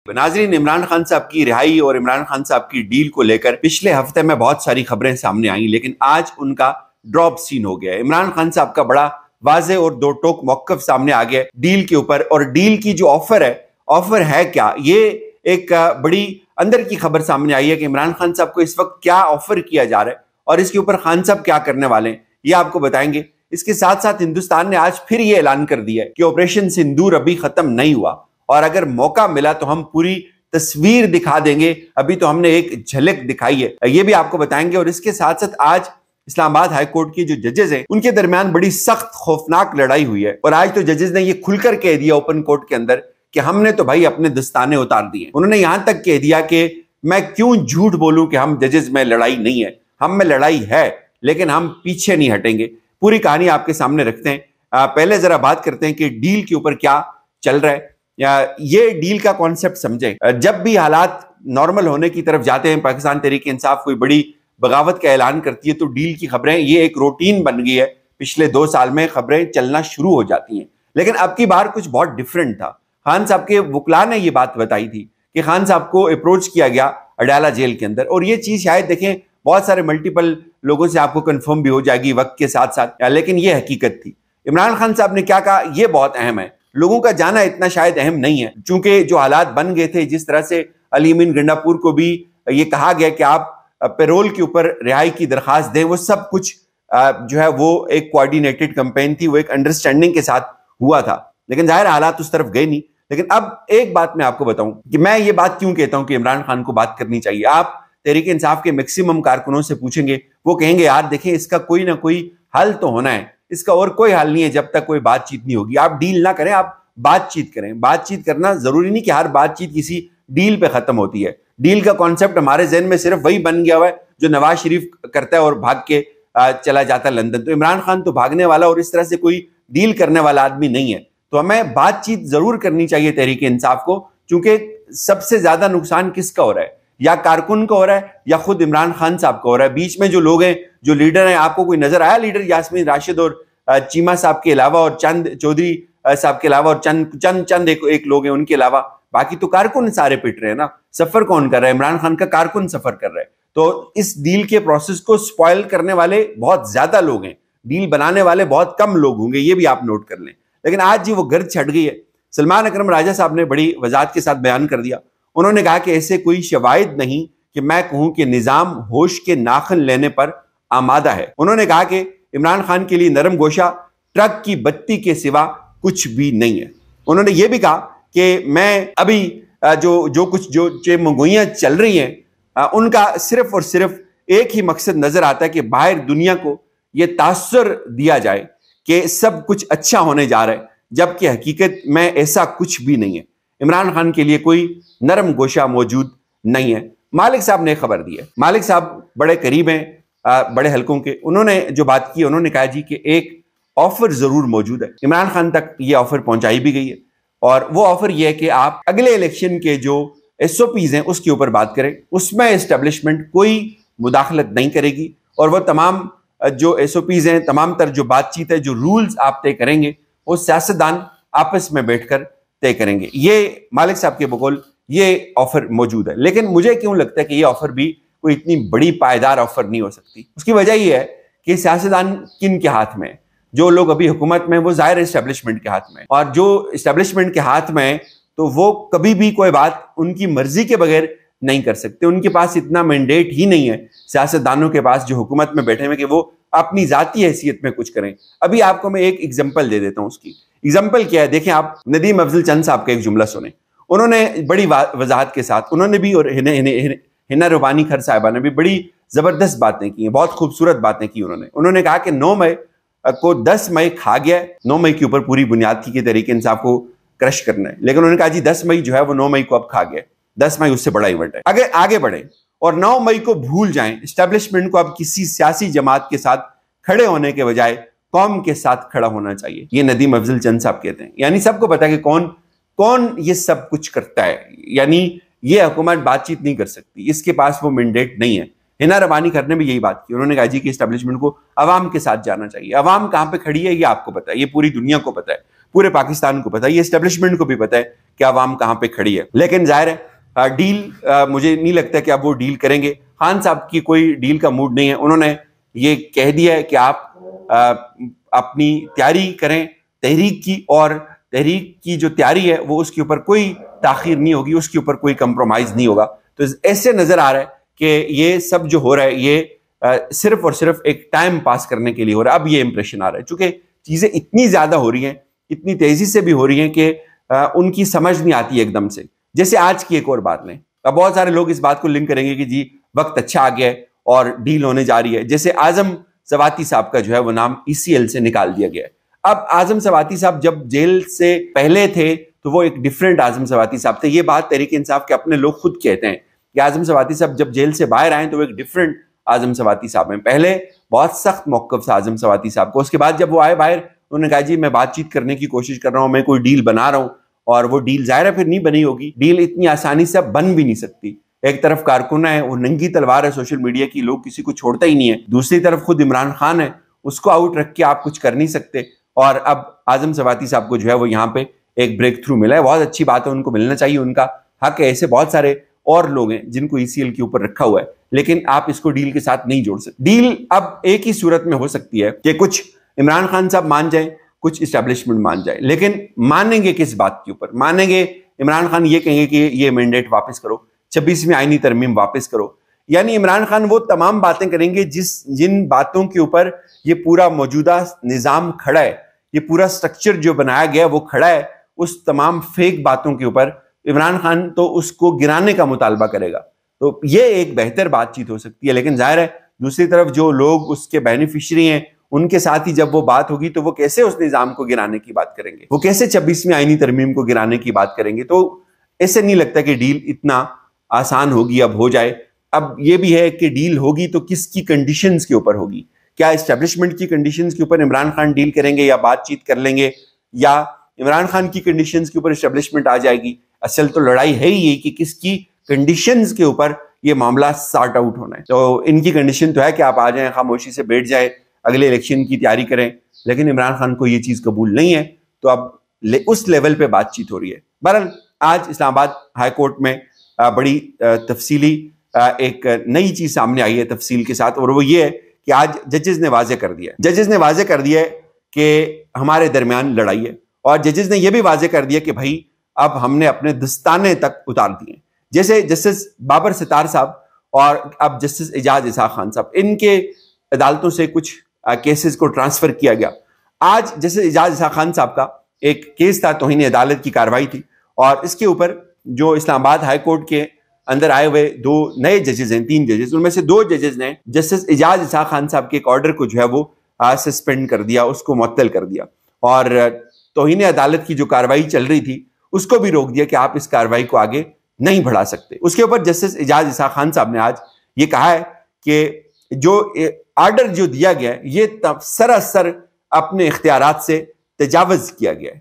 नाज़रीन, इमरान खान साहब की रिहाई और इमरान खान साहब की डील को लेकर पिछले हफ्ते में बहुत सारी खबरें सामने आई, लेकिन आज उनका ड्रॉप सीन हो गया है। इमरान खान साहब का बड़ा वाज़े और दो टोक मौक़िफ़ सामने आ गया डील के ऊपर, और डील की जो ऑफर है क्या, ये एक बड़ी अंदर की खबर सामने आई है कि इमरान खान साहब को इस वक्त क्या ऑफर किया जा रहा है और इसके ऊपर खान साहब क्या करने वाले हैं, ये आपको बताएंगे। इसके साथ साथ हिंदुस्तान ने आज फिर ये ऐलान कर दिया है कि ऑपरेशन सिंदूर अभी खत्म नहीं हुआ, और अगर मौका मिला तो हम पूरी तस्वीर दिखा देंगे। अभी तो हमने एक झलक दिखाई है, ये भी आपको बताएंगे। और इसके साथ साथ आज इस्लामाबाद हाई कोर्ट के जो जजेस हैं उनके दरमियान बड़ी सख्त खौफनाक लड़ाई हुई है, और आज तो जजेस ने ये खुलकर कह दिया ओपन कोर्ट के अंदर कि हमने तो भाई अपने दस्ताने उतार दिए। उन्होंने यहां तक कह दिया कि मैं क्यों झूठ बोलूं कि हम जजेस में लड़ाई नहीं है, हम में लड़ाई है, लेकिन हम पीछे नहीं हटेंगे। पूरी कहानी आपके सामने रखते हैं। पहले जरा बात करते हैं कि डील के ऊपर क्या चल रहा है, ये डील का कॉन्सेप्ट समझे। जब भी हालात नॉर्मल होने की तरफ जाते हैं, पाकिस्तान तहरीक इंसाफ कोई बड़ी बगावत का ऐलान करती है तो डील की खबरें, ये एक रूटीन बन गई है। पिछले 2 साल में खबरें चलना शुरू हो जाती हैं, लेकिन अब की बार कुछ बहुत डिफरेंट था। खान साहब के वकला ने ये बात बताई थी कि खान साहब को अप्रोच किया गया अडाला जेल के अंदर, और ये चीज शायद देखें बहुत सारे मल्टीपल लोगों से आपको कंफर्म भी हो जाएगी वक्त के साथ साथ, लेकिन ये हकीकत थी। इमरान खान साहब ने क्या कहा, ये बहुत अहम है। लोगों का जाना इतना शायद अहम नहीं है, चूंकि जो हालात बन गए थे, जिस तरह से अली अमीन गंडापुर को भी ये कहा गया कि आप पेरोल के ऊपर रिहाई की दरखास्त दें, वो सब कुछ जो है वो एक कोऑर्डिनेटेड कैंपेन थी, वो एक अंडरस्टैंडिंग के साथ हुआ था, लेकिन जाहिर हालात उस तरफ गए नहीं। लेकिन अब एक बात मैं आपको बताऊं कि मैं ये बात क्यों कहता हूं कि इमरान खान को बात करनी चाहिए। आप तहरीक इंसाफ के मैक्सिमम कारकुनों से पूछेंगे, वो कहेंगे यार देखें इसका कोई ना कोई हल तो होना है, इसका और कोई हल नहीं है जब तक कोई बातचीत नहीं होगी। आप डील ना करें, आप बातचीत करें। बातचीत करना जरूरी नहीं कि हर बातचीत किसी डील पे खत्म होती है। डील का कॉन्सेप्ट हमारे जहन में सिर्फ वही बन गया हुआ है जो नवाज शरीफ करता है और भाग के चला जाता है लंदन। तो इमरान खान तो भागने वाला और इस तरह से कोई डील करने वाला आदमी नहीं है। तो हमें बातचीत जरूर करनी चाहिए तहरीक इंसाफ को, क्योंकि सबसे ज्यादा नुकसान किसका हो रहा है, या कारकुन का हो रहा है या खुद इमरान खान साहब का हो रहा है। बीच में जो लोग हैं, जो लीडर हैं, आपको कोई नजर आया लीडर यास्मीन राशिद और चीमा साहब के अलावा और चंद चौधरी साहब के अलावा और चंद एक लोग हैं, उनके अलावा बाकी तो कारकुन सारे पिट रहे हैं ना। सफर कौन कर रहा है? इमरान खान का कारकुन सफर कर रहा है। तो इस डील के प्रोसेस को स्पॉइल करने वाले बहुत ज्यादा लोग हैं, डील बनाने वाले बहुत कम लोग होंगे, ये भी आप नोट कर लें। लेकिन आज जी वो गर्द छट गई है। सलमान अकरम राजा साहब ने बड़ी वजाहत के साथ बयान कर दिया। उन्होंने कहा कि ऐसे कोई शवाहिद नहीं कि मैं कहूं कि निजाम होश के नाखन लेने पर आमादा है। उन्होंने कहा कि इमरान खान के लिए नरम गोशा ट्रक की बत्ती के सिवा कुछ भी नहीं है। उन्होंने ये भी कहा कि मैं अभी जो चेमगोइयां चल रही हैं, उनका सिर्फ और सिर्फ एक ही मकसद नजर आता है कि बाहर दुनिया को यह तासुर दिया जाए कि सब कुछ अच्छा होने जा रहा है, जबकि हकीकत में ऐसा कुछ भी नहीं है। इमरान खान के लिए कोई नरम गोशा मौजूद नहीं है। मालिक साहब ने खबर दी है। मालिक साहब बड़े करीब हैं बड़े हलकों के। उन्होंने जो बात की, उन्होंने कहा जी कि एक ऑफर जरूर मौजूद है। इमरान खान तक ये ऑफर पहुंचाई भी गई है, और वो ऑफर ये है कि आप अगले इलेक्शन के जो SOPs हैं उसके ऊपर बात करें। उसमें एस्टेब्लिशमेंट कोई मुदाखलत नहीं करेगी, और वो तमाम जो SOPs हैं, तमाम तर जो बातचीत है, जो रूल्स आप तय करेंगे, वो सियासतदान आपस में बैठकर तय करेंगे। ये मालिक साहब के बकौल ये ऑफर मौजूद है। लेकिन मुझे क्यों लगता है कि ये ऑफर भी कोई इतनी बड़ी पायदार ऑफर नहीं हो सकती। उसकी वजह यह है कि सियासतदान किन के हाथ में है। जो लोग अभी हुकूमत में, वो जाहिर एस्टेब्लिशमेंट के हाथ में, और जो एस्टेब्लिशमेंट के हाथ में है तो वो कभी भी कोई बात उनकी मर्जी के बगैर नहीं कर सकते। उनके पास इतना मैंडेट ही नहीं है सियासतदानों के पास जो हुकूमत में बैठे हुए कि वो अपनी जाती हैसियत में कुछ करें। अभी आपको मैं एक एग्जाम्पल दे देता हूं। उसकी एग्जाम्पल क्या है, देखें आप नदीम अफजल चंद साहब का एक जुमला सुने। उन्होंने बड़ी वजाहत के साथ, उन्होंने भी और हिना रूबानी खर साहिबा ने भी बड़ी जबरदस्त बातें की हैं, बहुत खूबसूरत बातें की। उन्होंने कहा कि 9 मई को 10 मई खा गया। 9 मई के ऊपर पूरी बुनियाद की तहरीक इंसाफ को क्रश करना है, लेकिन उन्होंने कहा जी 10 मई जो है वो 9 मई को अब खा गया। 10 मई उससे बड़ा इवेंट है। अगर आगे बढ़े और 9 मई को भूल जाएं, एस्टेब्लिशमेंट को अब किसी सियासी जमात के साथ खड़े होने के बजाय कौम के साथ खड़ा होना चाहिए। ये नदीम अफजल चंद साहब कहते हैं। यानी सबको पता है कि कौन कौन ये सब कुछ करता है। यानी ये हुकूमत बातचीत नहीं कर सकती, इसके पास वो मैंडेट नहीं है। हिना रबानी खर ने भी यही बात की। उन्होंने कहा जी कि एस्टेब्लिशमेंट को अवाम के साथ जाना चाहिए। अवाम कहां पे खड़ी है ये आपको पता है, ये पूरी दुनिया को पता है। پورے پاکستان کو پتا ہے، یہ اسٹیبلشمنٹ کو بھی پتا ہے کہ عوام کہاں پہ کھڑی ہے. لیکن ظاہر ہے ڈیل مجھے نہیں لگتا کہ اب وہ ڈیل کریں گے. خان صاحب کی کوئی ڈیل کا موڈ نہیں ہے. انہوں نے یہ کہہ دیا ہے کہ آپ اپنی تیاری کریں تحریک کی، اور تحریک کی جو تیاری ہے وہ اس کے اوپر کوئی تاخیر نہیں ہوگی، اس کے اوپر کوئی کمپرومائز نہیں ہوگا. تو ایسے نظر آ رہا ہے کہ یہ سب جو ہو رہا ہے یہ صرف اور صرف ایک ٹائم پاس کرنے کے لیے ہو رہا ہے. اب یہ امپریشن آ رہا ہے چونکہ چیزیں اتنی زیادہ ہو رہی ہیں، اتنی تیزی سے بھی ہو رہی ہیں کہ ان کی سمجھ نہیں آتی ایک دم سے. جیسے آج کی ایک اور بات لیں، اب بہت سارے لوگ اس بات کو لنک کریں گے کہ جی وقت اچھا آ گیا ہے اور ڈیل ہونے جا رہی ہے. جیسے اعظم سواتی صاحب کا جو ہے وہ نام ECL سے نکال دیا گیا ہے. اب اعظم سواتی صاحب جب جیل سے پہلے تھے تو وہ ایک ڈیفرنٹ اعظم سواتی صاحب تھے. یہ بات تحریک انصاف کے اپنے لوگ خود کہتے ہیں کہ اعظم سواتی صاحب جب جیل سے باہر آئے تو وہ ایک ڈیفرنٹ اعظم سواتی صاحب ہیں. پہلے بہت سخت موقف تھا اعظم سواتی صاحب کو. اس کے بعد جب وہ آئے باہر، انہوں نے کہا جی میں بات چیت کرنے کی کوشش کر رہا ہوں، میں کوئی ڈیل بنا رہا ہوں، اور وہ ڈیل ظاہر ہے پھر نہیں بنی ہوگی. ڈیل اتنی آسانی سے بن بھی نہیں سکتی. ایک طرف کارکنہ ہے، وہ ننگی تلوار ہے سوشل میڈیا کی، لوگ کسی کو چھوڑتا ہی نہیں ہے. دوسری طرف خود عمران خان ہے، اس کو آؤٹ رکھ کے آپ کچھ کر نہیں سکتے. اور اب اعظم سواتی صاحب کو جو ہے وہ یہاں پہ ایک بریک تھرو ملا ہے. بہت اچھی بات ہے، ان کو ملنا چاہیے، ان کا حق ہے. ایسے بہت سارے اور لوگ ہیں جن کو ECL کے اوپر رکھا ہوا ہے، لیکن آپ اس کو ڈیل کے ساتھ نہیں جوڑ سکتے. ڈیل اب ایک ہی صورت میں ہو سکتی ہے کہ کچھ عمران خان صاحب مان جائیں، کچھ اسٹیبلشمنٹ مان جائے. لیکن مانیں گے کس بات کے اوپر؟ مانیں گے عمران خان یہ کہیں گے کہ یہ مینڈیٹ واپس کرو، 26ویں آئینی ترمیم واپس کرو. یعنی عمران خان وہ تمام باتیں کریں گے جن باتوں کے اوپر یہ پورا موجودہ نظام کھڑا ہے، یہ پورا سٹرکچر جو بنایا گیا وہ کھڑا ہے. اس تمام فیک باتوں کے اوپر عمران خان تو اس کو گرانے کا مطالبہ کرے گا. تو یہ ایک بہتر بات چیت ہو سکتی ہے. لیکن ظاہر ہے دوسری طرف جو لوگ اس کے بینیفیشری ہیں، ان کے ساتھ ہی جب وہ بات ہوگی تو وہ کیسے اس نظام کو گرانے کی بات کریں گے؟ وہ کیسے 26ویں آئینی ترمیم کو گرانے کی بات کریں گے؟ تو ایسے نہیں لگتا کہ ڈیل اتنا آسان ہوگی اب ہو جائے. اب یہ بھی ہے کہ ڈیل ہوگی تو کس کی کنڈیشنز کے اوپر ہوگی؟ کیا اسٹیبلشمنٹ کی کنڈیشنز کے اوپر عمران خان ڈیل کریں گے یا بات چیت کر لیں گے، یا عمران خان کی کنڈیشنز کے اوپر اسٹیبلشمنٹ آ جائے گی؟ اصل تو لڑائی ہے ہی یہ کہ کس کی کنڈیشنز کے اوپر یہ معاملہ سارٹ آؤٹ ہونا ہے. تو ان کی کنڈیشن تو ہے کہ آپ آ جائیں، خاموشی سے بیٹھ جائیں، اگلے الیکشن کی تیاری کریں. لیکن عمران خان کو یہ چیز قبول نہیں ہے، تو اب اس لیول پہ بات چیت ہو رہی ہے. بہرحال آج اسلام آباد ہائی کورٹ میں بڑی تفصیلی ایک نئی چیز سامنے آئی ہے تفصیل کے ساتھ، اور وہ یہ ہے کہ آج ججز نے واضح کر دیا ہے کہ ہمارے درمیان لڑائی ہے. اور ججز نے یہ بھی واضح کر دیا کہ بھائی اب ہم نے اپنے دستانے تک اتار دیے. جیسے جسٹس بابر ستار صاحب اور اب جسٹس اعجاز اسحاق خان صاحب، ان کے عدالتوں سے کچھ کیسز کو ٹرانسفر کیا گیا. آج جسٹس اعجاز اسحاق خان صاحب کا ایک کیس تھا، توہین عدالت کی کارروائی تھی، اور اس کے اوپر جو اسلام آباد ہائی کورٹ کے اندر آئے ہوئے 2 نئے ججز ہیں، 3 ججز، ان میں سے 2 ججز نے جسٹس اعجاز اسحاق خان صاحب کے ایک آرڈر کو جو ہے وہ سسپینڈ کر دیا، اس کو معطل کر دیا، اور توہین عدالت کی جو کارروائی چل رہی تھی اس کو بھی روک دیا کہ آپ اس کارروائی کو آگے نہیں بڑھا سکتے. اس کے اوپر جسٹس اعجاز اسحاق خان صاحب نے آج یہ کہا ہے کہ جو آرڈر جو دیا گیا ہے یہ سراسر اپنے اختیارات سے تجاوز کیا گیا ہے.